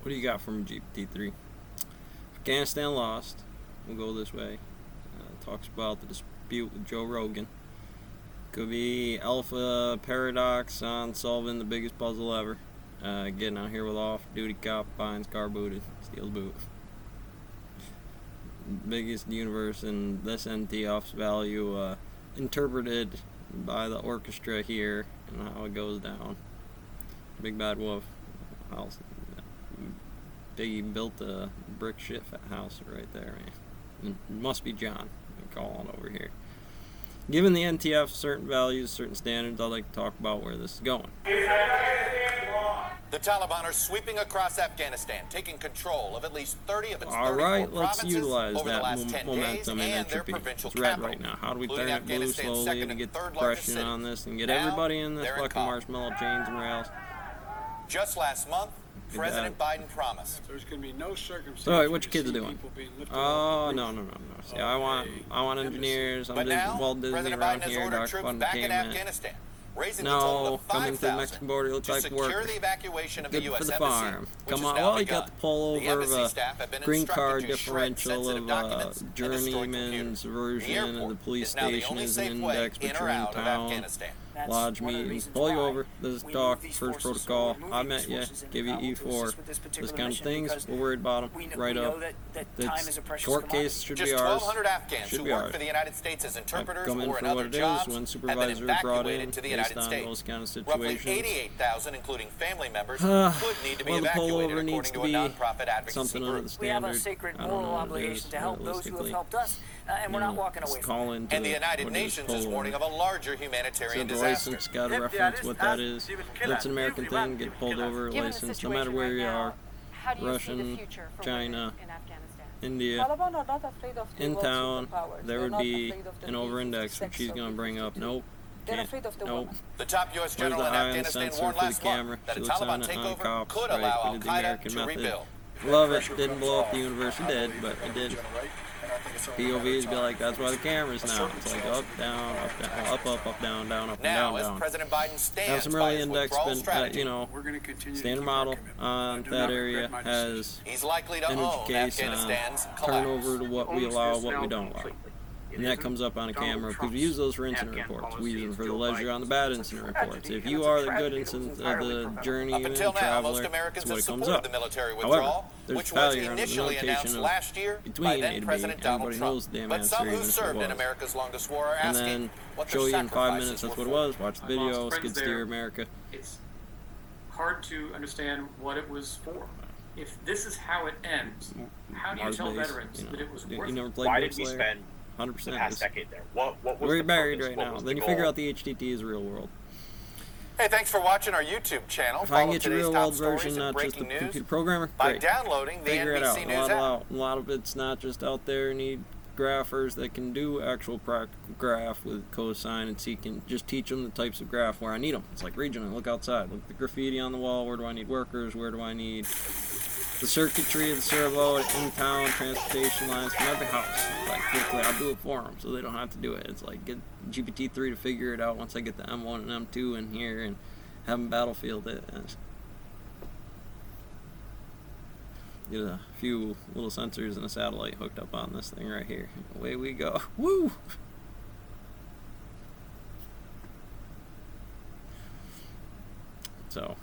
What do you got from GPT-3? Afghanistan lost. We'll go this way. Talks about the dispute with Joe Rogan. Could be Alpha Paradox on solving the biggest puzzle ever. Getting out here with off-duty cop, finds car booted, steals boot. Biggest universe, and this NTF's value interpreted by the orchestra here and how it goes down. Big Bad Wolf house. Biggie built a brick shit house right there, man. It must be John calling over here. Given the NTF certain values, certain standards, I'd like to talk about where this is going. The Taliban are sweeping across Afghanistan, taking control of at least 30 of its 34 Alright, let's provinces utilize over the that last 10 days momentum and and their entropy. provincial It's red capital, right now. How do we turn including it blue Afghanistan's slowly second to and get the third largest pressure city. on this and get Now, everybody in the they're in fucking call. marshmallow chains and rails? Just last month, President Biden promised. There's going to be no circumstance. Alright, what your kids doing? Oh, no. See, I want engineers. I'm But now, Walt Disney President around Biden has here, ordered Dr. troops Fun back in Entertainment. Afghanistan, raising the No, total to coming through the 5,000 Mexican border looks to like secure work. the evacuation of the Good U.S. for the Embassy, farm. which Come has on, now well, you begun. got the pull The over of embassy a staff have been green instructed card to shred differential sensitive of documents and destroy journeyman's computers. The version of the airport police is now the station only is an safe way index in or between out of town, Afghanistan. lodge meetings. Pull you over. This is talk, first protocol. I met you, give you E4. Those kind of things, we're worried about them. Right up. It's court case should Just be ours. 1,200 Afghans Should who be work ours. for the United States as interpreters Come in or for in what other it is jobs when have been supervisors are brought in evacuated to the based United on States. those kind of Roughly situations. 88,000, including family members, could need to be Well, the evacuated pullover needs according to to a be nonprofit advocacy something under group. the We have standard. a sacred I don't moral know what it obligation is, to help those who have realistically. helped us, and we're not walking away Let's from it. call into And the United what it is, Nations is pullover. warning of a larger So humanitarian the disaster. license got to reference what that is. That's an American thing. Get pulled over, Given the license, no matter situation where right you now, are. how do you see Russian, the future for China, women in Afghanistan? India, Taliban are not afraid of the in world town, superpowers. there They're would not be afraid of the an needs of the over-index, sex which she's of going to the bring up. individual. Nope. They're Can't. afraid of the Nope. woman. The top U.S. Where's general the in eye on Afghanistan sensor warned for the last camera? month that She a looks on Taliban it on takeover cops, could right? allow We did the Al-Qaeda American to method. rebuild. Love it. Didn't blow up the universe. It did, but it did. POVs be like, that's why the camera's now. It's like up, down, up, down, down, up, Now, and as down. President Biden Have stands some by really his index, withdrawal strategy, you know, We're going to continue to standard keep our model commitment. on I do that not area regret my decision. he's likely to energy own case Afghanistan's collapse. turnover to what we allow, what we don't allow. And that comes up on a camera because we use those for incident reports. We use them for the leisure on the bad incident reports. If you are the good incident, the journeyman Up until now, most traveler, Americans that's what have it comes supported up. the military However, withdrawal, there's which was failure under the initially announced notation of last year between by A then to B. President Donald Everybody Trump. knows the damn But answer, some who even if it served in was. America's longest war are And asking then what show the you in 5 sacrifices minutes that's were what it for. was. Watch the I video, lost Skid friends Steer there. America. It's hard to understand what it was for. If this is how it ends, how do you Mars tell base, veterans you know. that it was You worth never it? played Why Ghost did we Slayer? spend the 100% past is. decade there? What was We're the buried purpose? right What now. was Then the you figure goal? out the HTT is real world. Hey, thanks for watching our YouTube channel. If I can Follow get your today's real top world stories version, and not just a breaking news computer programmer, by great. downloading the Figure it out. NBC News app. A lot of it's not just out there. Need graphers that can do actual practical graph with cosine and secant. Just teach them the types of graph where I need them. It's like regional. Look outside. Look at the graffiti on the wall. Where do I need workers? Where do I need the circuitry of the servo in town, transportation lines from every house? Like quickly, I'll do it for them so they don't have to do it. It's like get GPT-3 to figure it out once I get the M1 and M2 in here and have them battlefield it. Get a few little sensors and a satellite hooked up on this thing right here. Away we go. Woo! So,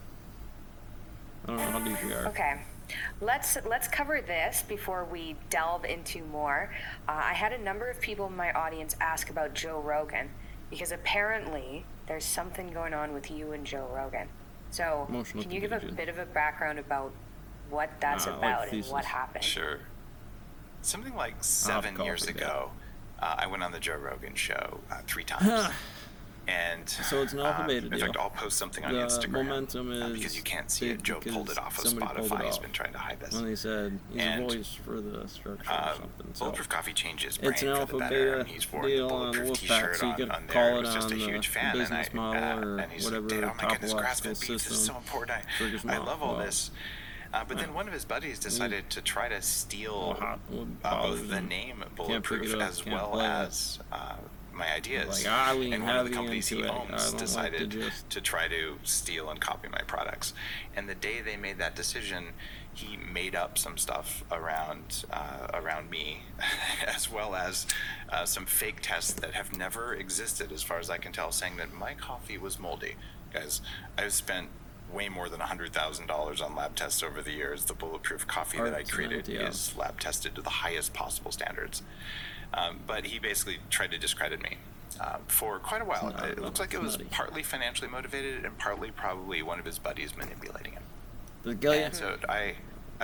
I don't know how deep we are. Okay. Let's cover this before we delve into more. I had a number of people in my audience ask about Joe Rogan because apparently there's something going on with you and Joe Rogan. So Emotional can you give a contagion. bit of a background about what that's like about and thesis. what happened? Sure. Something like I'll have 7 to years copy that. ago, I went on the Joe Rogan show 3 times. And So it's an alpha beta in deal. fact, I'll post something on The Instagram. momentum is because you can't see big it. Joe pulled because it off of somebody pulled Spotify. it He's off. been trying to hide this. When they said he's And, a voice for the structure or something. So Bulletproof Coffee changed his brain it's an for alpha the better. beta And he's worn the deal on Bulletproof Wolfpack, t-shirt so you on can there. call He it was just on a the huge fan. business model or and he's whatever like, oh my goodness, topological grass-fed beef, this is system so important. triggers I them love off. all Well, this. But then one of his buddies decided to try to steal hot wood both bothers the him. name Can't pick Bulletproof it up, as can't well play it. as my ideas. Like, I lean and one of the heavy companies he into it. I owns don't decided like to just... to try to steal and copy my products. And the day they made that decision, he made up some stuff around me, as well as some fake tests that have never existed, as far as I can tell, saying that my coffee was moldy. Guys, I've spent way more than $100,000 on lab tests over the years. The bulletproof coffee that I created is lab tested to the highest possible standards. But he basically tried to discredit me for quite a while. It looks like it was partly financially motivated and partly probably one of his buddies manipulating him. And so I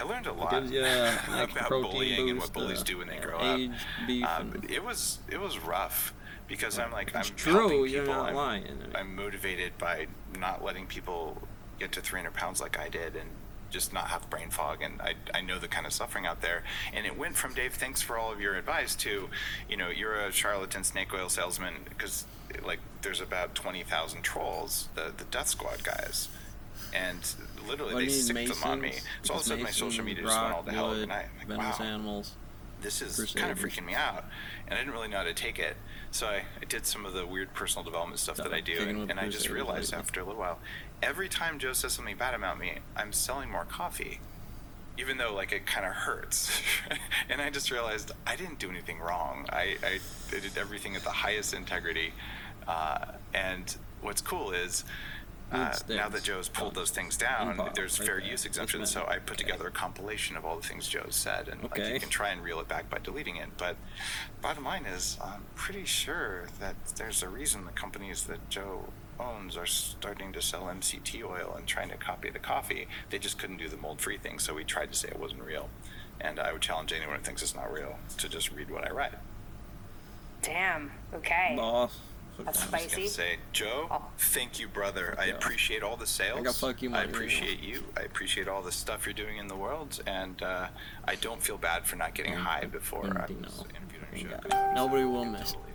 learned a lot about bullying and what bullies do when they grow up. It was rough because I'm helping people. You're not lying. I'm motivated by not letting people get to 300 pounds like I did and just not have brain fog, and I know the kind of suffering out there. And it went from, Dave, thanks for all of your advice, to, you're a charlatan snake oil salesman, because like there's about 20,000 trolls, the Death Squad guys, and literally they sicked them on me. So all of a sudden my social media just went all to hell overnight. I'm like, wow, animals. This is kind of freaking me out, and I didn't really know how to take it. So I did some of the weird personal development stuff that I do, and I just realized after a little while, every time Joe says something bad about me, I'm selling more coffee, even though like it kind of hurts. And I just realized I didn't do anything wrong. I did everything at the highest integrity, and what's cool is, now that Joe's pulled those things down, there's fair use exemptions, so I put together a compilation of all the things Joe said, and like, you can try and reel it back by deleting it. But bottom line is, I'm pretty sure that there's a reason the companies that Joe owns are starting to sell MCT oil and trying to copy the coffee. They just couldn't do the mold-free thing, so we tried to say it wasn't real. And I would challenge anyone who thinks it's not real to just read what I write. Damn. Okay. Boss. That's I was gonna spicy. say, Joe, thank you, brother. I appreciate all the sales. I got fuck you I money. appreciate you. I appreciate all the stuff you're doing in the world, and I don't feel bad for not getting high before I was interviewed on your show. Nobody will miss. Totally